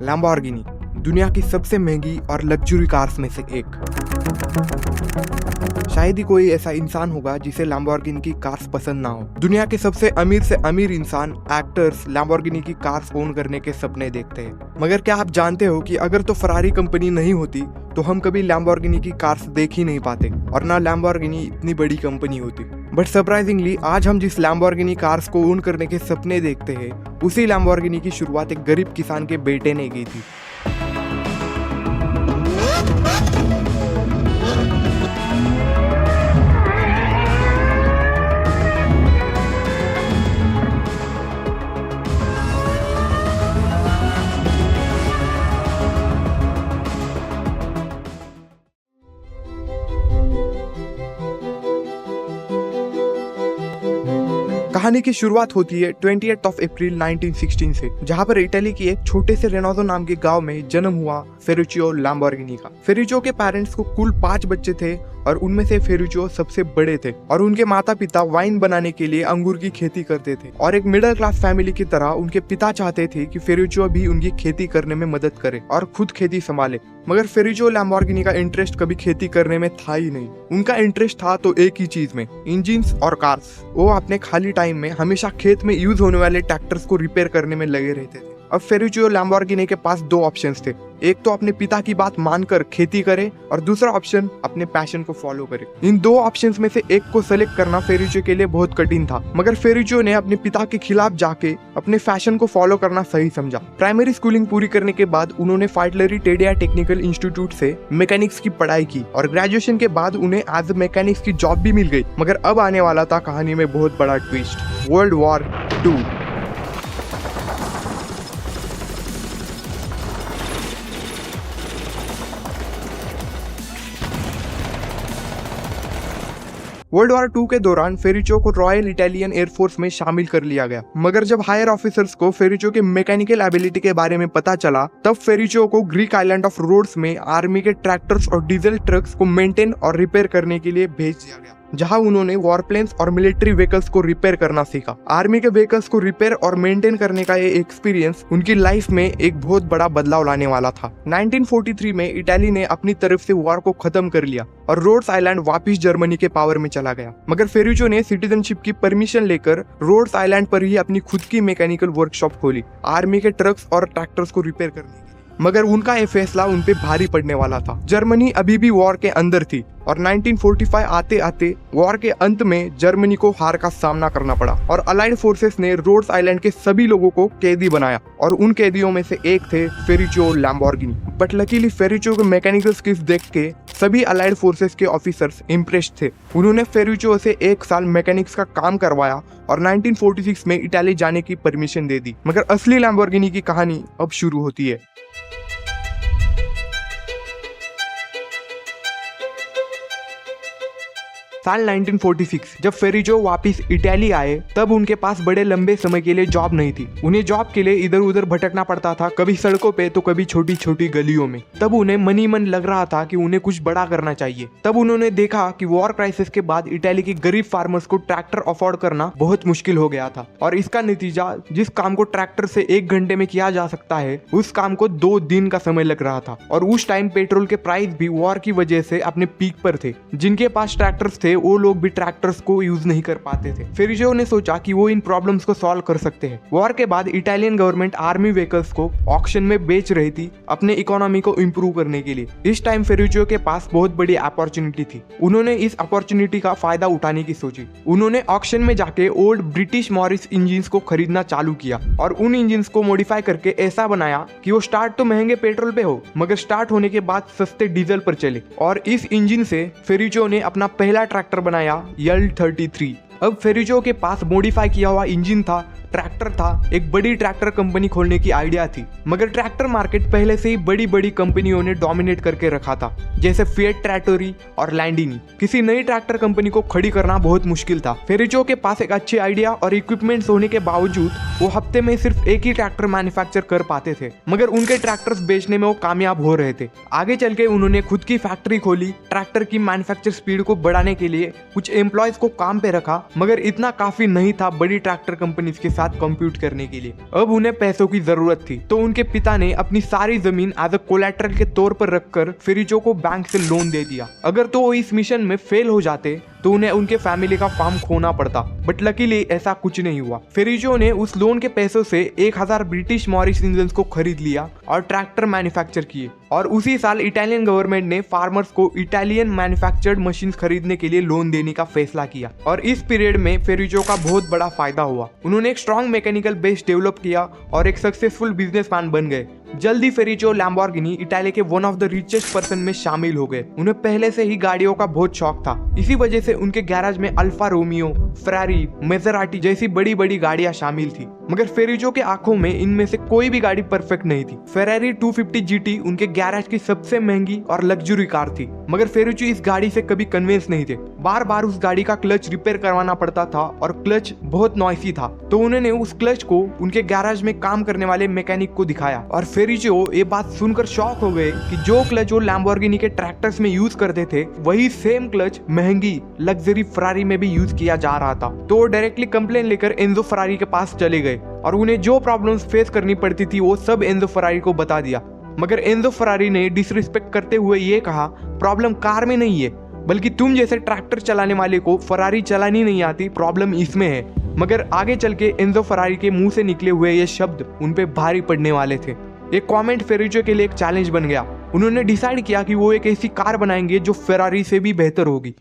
Lamborghini दुनिया की सबसे महंगी और लग्जरी कार्स में से एक। शायद ही कोई ऐसा इंसान होगा जिसे लैम्बोर्गिनी की कार्स पसंद ना हो। दुनिया के सबसे अमीर से अमीर इंसान, एक्टर्स लैम्बोर्गिनी की कार्स ओन करने के सपने देखते हैं। मगर क्या आप जानते हो कि अगर तो फरारी कंपनी नहीं होती तो हम कभी लैम्बोर्गिनी की कार्स देख ही नहीं पाते और ना लैम्बोर्गिनी इतनी बड़ी कंपनी होती। बट सरप्राइजिंगली आज हम जिस लैम्बोर्गिनी कार्स को ओन करने के सपने देखते हैं, उसी लैम्बोर्गिनी की शुरुआत एक गरीब किसान के बेटे ने की थी। कहानी की शुरुआत होती है 28 अप्रैल 1916 से, जहां पर इटली की एक छोटे से रेनाडो नाम के गांव में जन्म हुआ फेरुचियो लैम्बोर्गिनी का। फेरुचियो के पेरेंट्स को कुल 5 बच्चे थे और उनमें से फेरुचियो सबसे बड़े थे और उनके माता पिता वाइन बनाने के लिए अंगूर की खेती करते थे और एक मिडिल क्लास फैमिली की तरह उनके पिता चाहते थे कि फेरुचियो भी उनकी खेती करने में मदद करे और खुद खेती संभाले। मगर फेरुचियो लैम्बोर्गिनी का इंटरेस्ट कभी खेती करने में था ही नहीं। उनका इंटरेस्ट था तो एक ही चीज में, इंजिन्स और कार्स। वो अपने खाली टाइम में हमेशा खेत में यूज होने वाले ट्रैक्टर्स को रिपेयर करने में लगे रहते थे। अब फेरुचियो लैम्बोर्गिनी के पास 2 ऑप्शंस थे, एक तो अपने पिता की बात मानकर खेती करे और दूसरा ऑप्शन अपने पैशन को फॉलो करे। इन 2 ऑप्शंस में से एक को सेलेक्ट करना फेरुचियो के लिए बहुत कठिन था, मगर फेरुचियो ने अपने पिता के खिलाफ जाके अपने फैशन को फॉलो करना सही समझा। प्राइमरी स्कूलिंग पूरी करने के बाद उन्होंने फाइटलरी टेडिया टेक्निकल इंस्टीट्यूट से मैकेनिक्स की पढ़ाई की और ग्रेजुएशन के बाद उन्हें एज ए मैकेनिक्स की जॉब भी मिल गई। मगर अब आने वाला था कहानी में बहुत बड़ा twist, world war 2। World war 2 के दौरान फेरुचियो को रॉयल इटालियन एयरफोर्स में शामिल कर लिया गया। मगर जब हायर ऑफिसर्स को फेरुचियो के मैकेनिकल एबिलिटी के बारे में पता चला, तब फेरुचियो को ग्रीक आइलैंड ऑफ रोड्स में आर्मी के ट्रैक्टर्स और डीजल ट्रक्स को मेंटेन और रिपेयर करने के लिए भेज दिया गया, जहां उन्होंने वॉरप्लेन्स और मिलिट्री व्हीकल्स को रिपेयर करना सीखा। आर्मी के व्हीकल्स को रिपेयर और मेंटेन करने का ये एक्सपीरियंस उनकी लाइफ में एक बहुत बड़ा बदलाव लाने वाला था। 1943 में इटली ने अपनी तरफ से वॉर को खत्म कर लिया और रोड्स आइलैंड वापिस जर्मनी के पावर में चला गया। मगर फेरुचियो ने सिटीजनशिप की परमिशन लेकर रोड्स आइलैंड पर ही अपनी खुद की मैकेनिकल वर्कशॉप खोली, आर्मी के ट्रक्स और ट्रैक्टर्स को रिपेयर करने के लिए। मगर उनका ये फैसला उन पे भारी पड़ने वाला था। जर्मनी अभी भी वॉर के अंदर थी और 1945 आते आते वॉर के अंत में जर्मनी को हार का सामना करना पड़ा और अलाइड फोर्सेस ने रोड्स आइलैंड के सभी लोगों को कैदी बनाया और उन कैदियों में से एक थे फेरुचियो लैम्बोर्गिनी। बट लकीली फेरुचियो के मैकेनिकल स्किल्स देख के सभी अलाइड फोर्सेस के ऑफिसर्स इम्प्रेस्ड थे। उन्होंने फेरुचियो से 1 साल मैकेनिक्स का काम करवाया और 1946 में इटाली जाने की परमिशन दे दी। मगर असली लैम्बोर्गिनी की कहानी अब शुरू होती है। साल 1946 जब फेरुचियो वापिस इटली आए, तब उनके पास बड़े लंबे समय के लिए जॉब नहीं थी। उन्हें जॉब के लिए इधर उधर भटकना पड़ता था, कभी सड़कों पे तो कभी छोटी छोटी गलियों में। तब उन्हें मन ही मन लग रहा था कि उन्हें कुछ बड़ा करना चाहिए। तब उन्होंने देखा कि वॉर क्राइसिस के बाद इटली के गरीब फार्मर्स को ट्रैक्टर अफोर्ड करना बहुत मुश्किल हो गया था और इसका नतीजा, जिस काम को ट्रैक्टर से 1 घंटे में किया जा सकता है, उस काम को 2 दिन का समय लग रहा था। और उस टाइम पेट्रोल के प्राइस भी वॉर की वजह से अपने पीक पर थे। जिनके पास ट्रैक्टर्स थे वो लोग भी ट्रैक्टर्स को यूज नहीं कर पाते थे। फेरुचियो ने सोचा कि वो इन प्रॉब्लम्स को सॉल्व कर सकते हैं। वॉर के बाद इटालियन गवर्नमेंट आर्मी व्हीकल्स को ऑक्शन में बेच रही थी अपने इकोनॉमी को इंप्रूव करने के लिए। इस टाइम फेरुचियो के पास बहुत बड़ी अपॉर्चुनिटी थी। उन्होंने इस अपॉर्चुनिटी का फायदा उठाने की सोची। उन्होंने ऑक्शन में जाके ओल्ड ब्रिटिश मॉरिस इंजिन्स को खरीदना चालू किया और उन इंजिन्स को मॉडिफाई करके ऐसा बनाया कि वो स्टार्ट तो महंगे पेट्रोल पे हो, मगर स्टार्ट होने के बाद सस्ते डीजल पर चले। और इस इंजन से फेरुचियो ने अपना पहला ट्रैक्टर बनाया L33। अब फेरुचियो के पास मॉडिफाई किया हुआ इंजन था, ट्रैक्टर था, एक बड़ी ट्रैक्टर कंपनी खोलने की आइडिया थी। मगर ट्रैक्टर मार्केट पहले से ही बड़ी बड़ी कंपनियों ने डोमिनेट करके रखा था, जैसे फिएट ट्रैटोरी और लैंडिनी। किसी नई ट्रैक्टर कंपनी को खड़ी करना बहुत मुश्किल था। फेरुचियो के पास एक अच्छे आइडिया और इक्विपमेंट्स होने के बावजूद वो हफ्ते में सिर्फ एक ही ट्रैक्टर मैन्युफैक्चर कर पाते थे, मगर उनके ट्रैक्टर्स बेचने में वो कामयाब हो रहे थे। आगे चल के उन्होंने खुद की फैक्ट्री खोली, ट्रैक्टर की मैन्युफैक्चर स्पीड को बढ़ाने के लिए कुछ एम्प्लॉयज को काम पे रखा, मगर इतना काफी नहीं था बड़ी ट्रैक्टर कंपनीज के साथ कंप्यूट करने के लिए। अब उन्हें पैसों की जरूरत थी, तो उनके पिता ने अपनी सारी जमीन एज अ कोलैटरल के तौर पर रखकर फेरिचो को बैंक से लोन दे दिया। अगर तो वो इस मिशन में फेल हो जाते तो उन्हें उनके फैमिली का फार्म खोना पड़ता, बट लकीली ऐसा कुछ नहीं हुआ। फेरिचो ने उस लोन के पैसों से 1000 ब्रिटिश मॉरिस इंजन्स को खरीद लिया और ट्रैक्टर मैन्युफैक्चर किए, और उसी साल इटालियन गवर्नमेंट ने फार्मर्स को इटालियन मैन्युफैक्चर्ड मशीन खरीदने के लिए लोन देने का फैसला किया। और इस पीरियड में फेरिचो का बहुत बड़ा फायदा हुआ। उन्होंने एक स्ट्रॉन्ग मैकेनिकल बेस डेवलप किया और एक सक्सेसफुल बिजनेसमैन बन गए। जल्दी फेरिचो लैम्बोर्गिनी इटाली के one of the richest person में शामिल हो गए। उन्हें पहले से ही गाड़ियों का बहुत शौक था, इसी वजह से उनके गैराज में अल्फा रोमियो, फेरारी, मेसेराटी जैसी बड़ी बड़ी गाड़ियां शामिल थी। मगर फेरिचो के आंखों में इनमें से कोई भी गाड़ी परफेक्ट नहीं थी। फेरारी 250 GT उनके गैराज की सबसे महंगी और लग्जरी कार थी, मगर फेरिचो इस गाड़ी से कभी कन्विंस नहीं थे। बार बार उस गाड़ी का क्लच रिपेयर करवाना पड़ता था और क्लच बहुत नॉइसी था, तो उन्होंने उस क्लच को उनके गैराज में काम करने वाले मैकेनिक को दिखाया और फेरिचो ये बात सुनकर शॉक हो गए कि जो क्लच वो लैम्बोर्गिनी के ट्रैक्टर्स में यूज करते थे वही सेम क्लच महंगी लग्जरी फरारी में भी यूज किया जा रहा था। तो वो डायरेक्टली कंप्लेन लेकर एंजो फरारी के पास चले गए और उन्हें जो प्रॉब्लम्स फेस करनी पड़ती थी वो सब एंजो फरारी को बता दिया। मगर एंजो फरारी ने डिसरिस्पेक्ट करते हुए ये कहा, प्रॉब्लम कार में नहीं है, बल्कि तुम जैसे ट्रैक्टर चलाने वाले को फरारी चलानी नहीं आती, प्रॉब्लम इसमें है। मगर आगे चल के एंजो फरारी के मुंह से निकले हुए ये शब्द उन पे भारी पड़ने वाले थे। ये कमेंट फेरिचो के लिए एक चैलेंज बन गया। उन्होंने डिसाइड किया कि वो एक ऐसी कार बनाएंगे जो फेरारी से भी बेहतर होगी।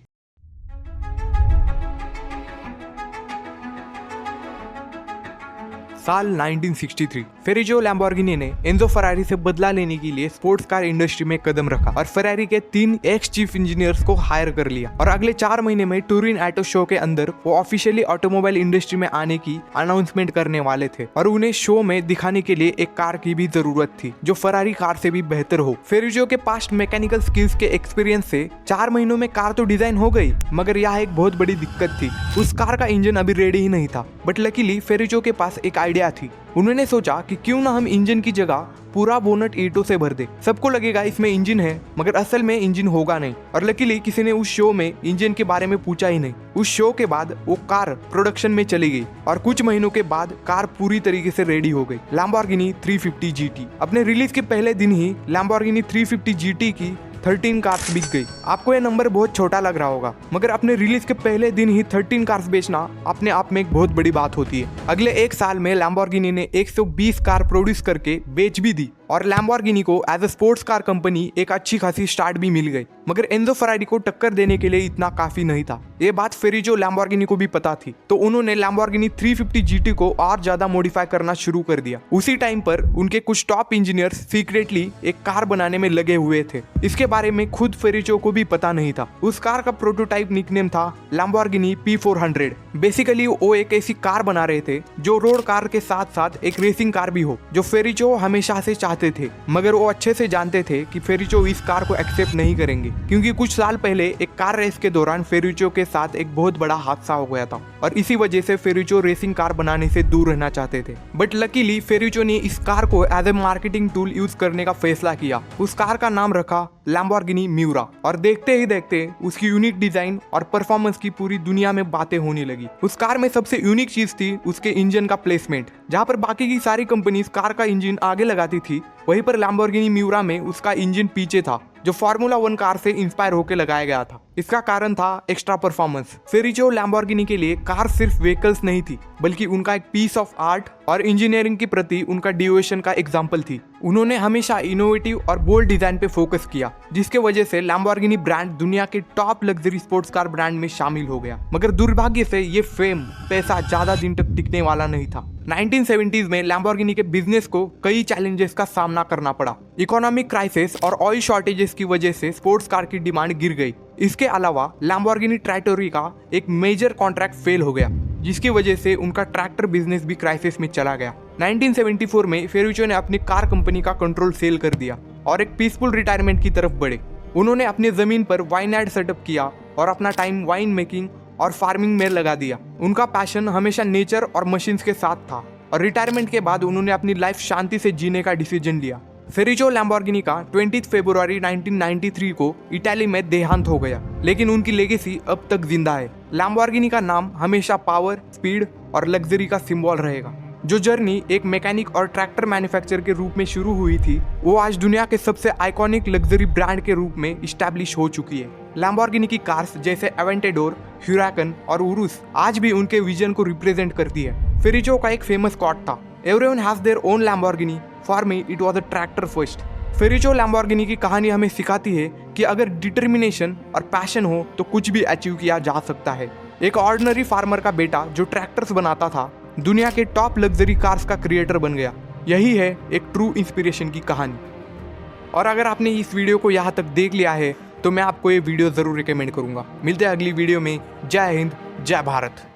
साल 1963 फेरिचो लैम्बोर्गिनी ने एंजो फरारी से बदला लेने के लिए स्पोर्ट्स कार इंडस्ट्री में कदम रखा और फेरारी के 3 एक्स चीफ इंजीनियर्स को हायर कर लिया। और अगले 4 महीने में टूरिन ऑटो शो के अंदर वो ऑफिशियली ऑटोमोबाइल इंडस्ट्री में आने की अनाउंसमेंट करने वाले थे और उन्हें शो में दिखाने के लिए एक कार की भी जरूरत थी जो फेरारी कार से भी बेहतर हो। फेरिचो के पास्ट मैकेनिकल स्किल्स के एक्सपीरियंस से 4 महीनों में कार तो डिजाइन हो गई, मगर यहाँ एक बहुत बड़ी दिक्कत थी, उस कार का इंजन अभी रेडी ही नहीं था। बट लकीली फेरिचो के पास एक आइडिया थी। उन्होंने सोचा कि क्यों ना हम इंजन की जगह पूरा बोनट ईंटों से भर दे। सबको लगेगा इसमें इंजन है, मगर असल में इंजन होगा नहीं। और लकीली किसी ने उस शो में इंजन के बारे में पूछा ही नहीं। उस शो के बाद वो कार प्रोडक्शन में चली गई और कुछ महीनों के बाद कार पूरी तरीके से रेडी हो गई, लैम्बोर्गिनी 350 GT। अपने रिलीज के पहले दिन ही लैम्बोर्गिनी 350 GT की 13 कार्स बिक गई। आपको ये नंबर बहुत छोटा लग रहा होगा, मगर अपने रिलीज के पहले दिन ही 13 कार्स बेचना अपने आप में एक बहुत बड़ी बात होती है। अगले 1 साल में लैम्बोर्गिनी ने 120 कार प्रोड्यूस करके बेच भी दी और लैम्बोर्गिनी को as a sports car company एक अच्छी खासी स्टार्ट भी मिल गई। मगर एंजो फरारी को टक्कर देने के लिए इतना काफी नहीं था। ये बात फेरिचो लैम्बोर्गिनी को भी पता थी, तो उन्होंने लैम्बोर्गिनी 350 GT को और ज्यादा मॉडिफाई करना शुरू कर दिया। उसी टाइम पर उनके कुछ टॉप इंजीनियर्स सीक्रेटली एक कार बनाने में लगे हुए थे। इसके बारे में खुद फेरिचो को भी पता नहीं था। उस कार का प्रोटोटाइप निकनेम था लैम्बोर्गिनी P400। बेसिकली वो एक ऐसी कार बना रहे थे जो रोड कार के साथ साथ एक रेसिंग कार भी हो, जो फेरिचो हमेशा से चाहते थे। मगर वो अच्छे से जानते थे कि फेरिचो इस कार को एक्सेप्ट नहीं करेंगे, क्योंकि कुछ साल पहले एक कार रेस के दौरान फेरिचो के साथ एक बहुत बड़ा हादसा हो गया था और इसी वजह से फेरिचो रेसिंग कार बनाने से दूर रहना चाहते थे। बट लकीली फेरिचो ने इस कार को as a marketing tool use करने का फैसला किया। उस कार का नाम रखा लैम्बोर्गिनी म्यूरा और देखते ही देखते उसकी यूनिक डिजाइन और परफॉर्मेंस की पूरी दुनिया में बातें होने लगी। उस कार में सबसे यूनिक चीज थी उसके इंजन का प्लेसमेंट। जहाँ पर बाकी की सारी कंपनीज कार का इंजन आगे लगाती थी, वहीं पर लैम्बोर्गिनी म्यूरा में उसका इंजन पीछे था, जो फार्मूला 1 कार से इंस्पायर होकर लगाया गया था। इसका कारण था एक्स्ट्रा परफॉर्मेंस। फेरिचो लैम्बोर्गिनी के लिए कार सिर्फ व्हीकल्स नहीं थी, बल्कि उनका एक पीस ऑफ आर्ट और इंजीनियरिंग के प्रति उनका डिवोशन का एग्जाम्पल थी। उन्होंने हमेशा इनोवेटिव और बोल्ड डिजाइन पे फोकस किया, जिसके वजह से लैम्बोर्गिनी ब्रांड दुनिया के top luxury sports car brand में शामिल हो गया। मगर दुर्भाग्य से ये फेम, पैसा ज्यादा दिन तक टिकने वाला नहीं था। 1970s में लैम्बोर्गिनी के बिजनेस को कई चैलेंजेस का सामना करना पड़ा। इकोनॉमिक क्राइसिस और ऑयल शॉर्टेजेस की वजह से स्पोर्ट्स कार की डिमांड गिर गई। इसके अलावा लैम्बोर्गिनी ट्रैक्टोरी का एक मेजर कॉन्ट्रैक्ट फेल हो गया, जिसकी वजह से उनका ट्रैक्टर बिजनेस भी क्राइसिस में चला गया। 1974 में फेरिचो ने अपनी कार कंपनी का कंट्रोल सेल कर दिया और एक पीसफुल रिटायरमेंट की तरफ बढ़े। उन्होंने अपनी जमीन पर वाइन यार्ड सेटअप किया और अपना टाइम वाइन मेकिंग और फार्मिंग में लगा दिया। उनका पैशन हमेशा नेचर और मशीन्स के साथ था और रिटायरमेंट के बाद उन्होंने अपनी लाइफ शांति से जीने का डिसीजन लिया। फेरिचो लैम्बोर्गिनी का 20 फरवरी 1993 को इटली में देहांत हो गया, लेकिन उनकी लेगेसी अब तक जिंदा है। लैम्बोर्गिनी का नाम हमेशा पावर, स्पीड और लग्जरी का सिंबल रहेगा। जो जर्नी एक मैकेनिक और ट्रैक्टर मैन्युफैक्चरर के रूप में शुरू हुई थी, वो आज दुनिया के सबसे आइकॉनिक लग्जरी ब्रांड के रूप में इस्टेब्लिश हो चुकी है। लैम्बोर्गिनी की कार्स जैसे एवेंटेडोर, ह्यूराकन और उरुस आज भी उनके विजन को रिप्रेजेंट करती है। फेरिचो का एक फेमस कोट था, everyone has their own Lamborghini, for me it was a tractor first. Ferruccio Lamborghini की कहानी हमें सिखाती है कि अगर डिटर्मिनेशन और पैशन हो तो कुछ भी अचीव किया जा सकता है। एक ऑर्डिनरी फार्मर का बेटा जो ट्रैक्टर्स बनाता था, दुनिया के टॉप लग्जरी कार्स का क्रिएटर बन गया। यही है एक ट्रू इंस्पिरेशन की कहानी। और अगर आपने इस वीडियो को यहाँ तक देख लिया है तो मैं आपको ये वीडियो ज़रूर रिकमेंड करूँगा। मिलते हैं अगली वीडियो में। जय हिंद, जय भारत।